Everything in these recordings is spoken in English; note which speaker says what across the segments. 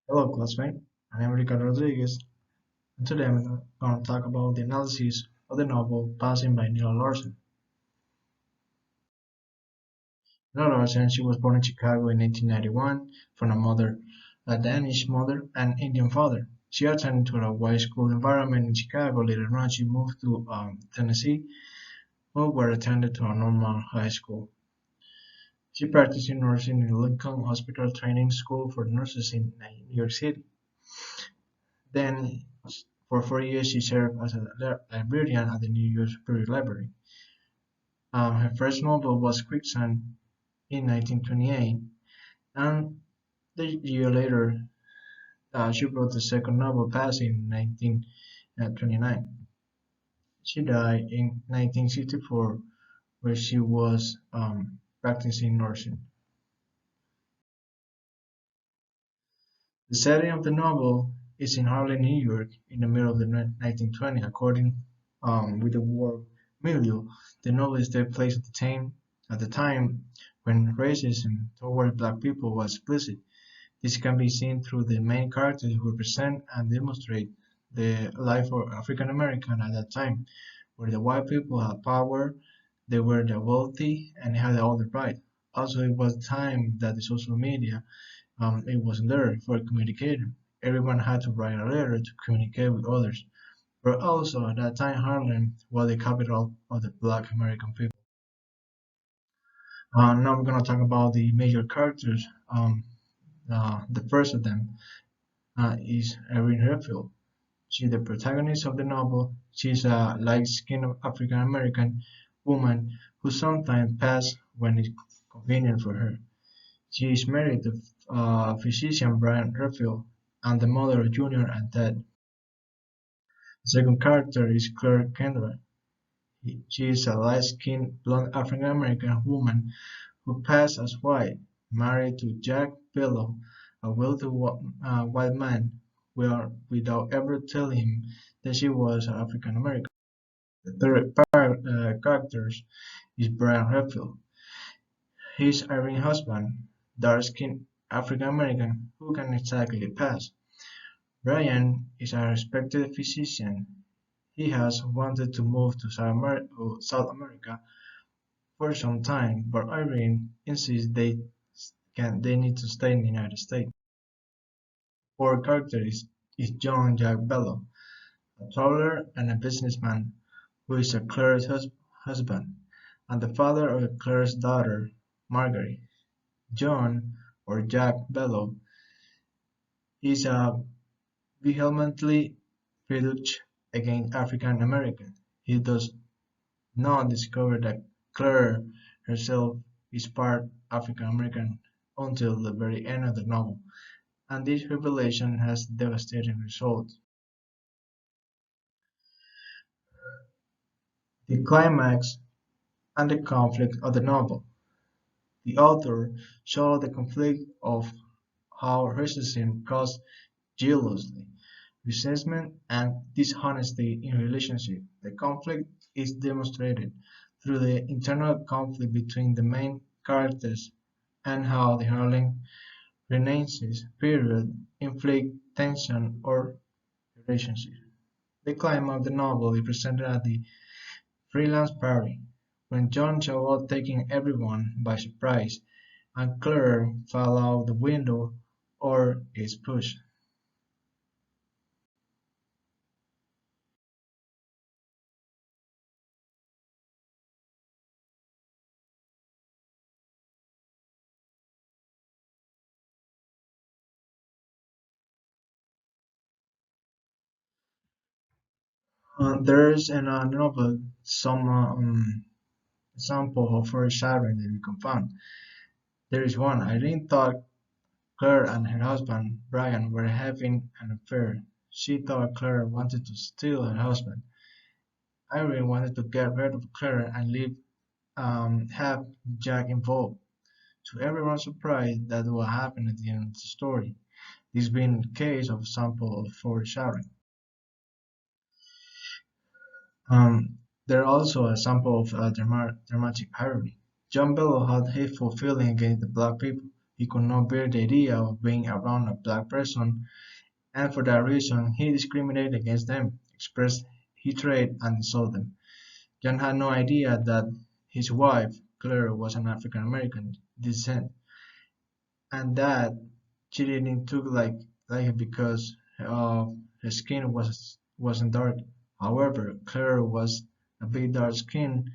Speaker 1: Hello, classmate. I am Ricardo Rodriguez, and today I'm going to talk about the analysis of the novel Passing by Nella Larsen. Nella Larsen, she was born in Chicago in 1891 from a Danish mother, and Indian father. She attended to a white school environment in Chicago. Later on, she moved to Tennessee, where attended to a normal high school. She practiced in nursing in Lincoln Hospital Training School for Nurses in New York City. Then, for 4 years, she served as a librarian at the New York Public Library. Her first novel was Quicksand in 1928, and the year later, she wrote the second novel, Passing, in 1929. She died in 1964, where she was practicing nursing. The setting of the novel is in Harlem, New York, in the middle of the 1920s. According with the war milieu, the novel is takes place at the time when racism toward black people was explicit. This can be seen through the main characters who represent and demonstrate the life of African American at that time, where the white people had power, they were the wealthy, and had all the right. Also, it was time that the social media it wasn't there for communicating. Everyone had to write a letter to communicate with others. But also, at that time, Harlem was the capital of the Black American people. Now we're going to talk about the major characters. The first of them is Erin Redfield. She's the protagonist of the novel. She's a light-skinned African American woman who sometimes passes when it's convenient for her. She is married to physician Brian Redfield and the mother of Junior and Ted. The second character is Claire Kendra. She is a light-skinned blonde African-American woman who passed as white, married to Jack Bellow, a wealthy white man, without ever telling him that she was African-American. The third character is Brian Redfield. His Irene husband, dark-skinned African-American who can exactly pass. Brian is a respected physician. He has wanted to move to South America for some time, but Irene insists they need to stay in the United States. Fourth character is John Jack Bello, a traveler and a businessman who is Claire's husband and the father of Claire's daughter, Margaret. John, or Jack Bello, is a vehemently prejudiced against African Americans. He does not discover that Claire herself is part African American until the very end of the novel, and this revelation has devastating results. The climax and the conflict of the novel. The author shows the conflict of how racism caused jealousy, resentment, and dishonesty in relationships. The conflict is demonstrated through the internal conflict between the main characters and how the Harlem Renaissance period inflict tension or relationship. The climax of the novel is presented at the freelance party, when John shows up taking everyone by surprise, and Claire falls out the window or is pushed. There is in a novel some example of foreshadowing that we can find. There is one. Irene thought Claire and her husband Brian were having an affair. She thought Claire wanted to steal her husband. Irene wanted to get rid of Claire and have Jack involved. To everyone's surprise, that what happened at the end of the story. This being the case of example of foreshadowing. There are also a sample of dramatic irony. John Bellow had hateful feeling against the black people, He could not bear the idea of being around a black person, and for that reason he discriminated against them, expressed hatred, and insulted them. John had no idea that his wife, Claire, was an African American descent, and that she didn't took like it because her skin wasn't dark. However, Claire was a bit dark skinned,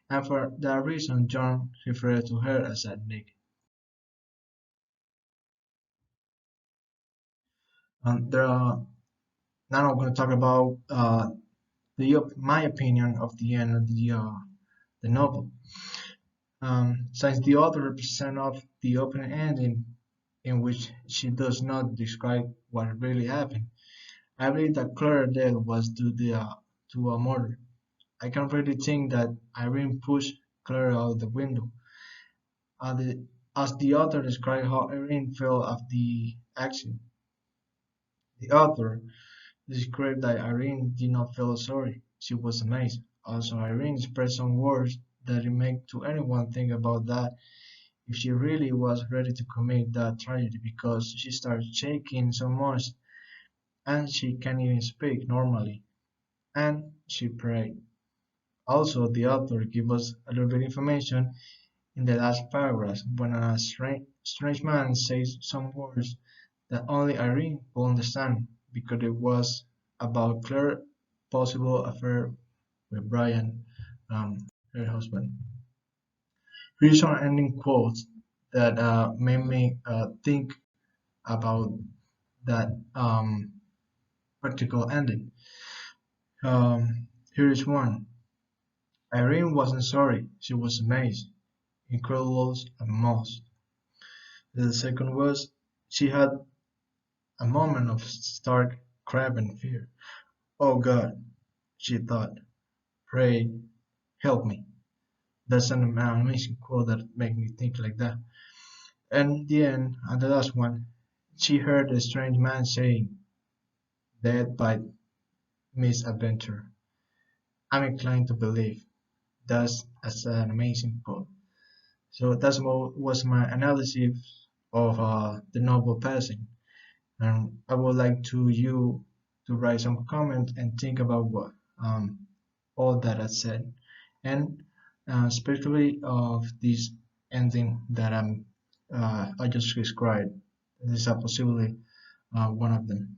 Speaker 1: and for that reason John referred to her as a Nick. There are now I'm going to talk about my opinion of the end of the novel. Since the author represents of the open ending in which she does not describe what really happened, I believe that Claire's death was due to a murder. I can really think that Irene pushed Claire out the window. As the author described how Irene felt after the accident, the author described that Irene did not feel sorry. She was amazed. Also, Irene expressed some words that it make to anyone think about that if she really was ready to commit that tragedy because she started shaking so much and she can't even speak normally. And she prayed. Also, the author gives us a little bit of information in the last paragraph when a strange man says some words that only Irene could understand because it was about Claire's possible affair with Brian, her husband. Here's some ending quotes that made me think about that practical ending. Here is one. Irene wasn't sorry, she was amazed, incredulous, and most. The second was she had a moment of stark craven fear. Oh God, she thought, pray, help me. That's an amazing quote that made me think like that. And the end, and the last one, she heard a strange man saying, dead by misadventure. I'm inclined to believe that's an amazing quote. So was my analysis of the novel passing. And I would like you to write some comment and think about what all that I said, and especially of this ending that I just described. This is possibly one of them.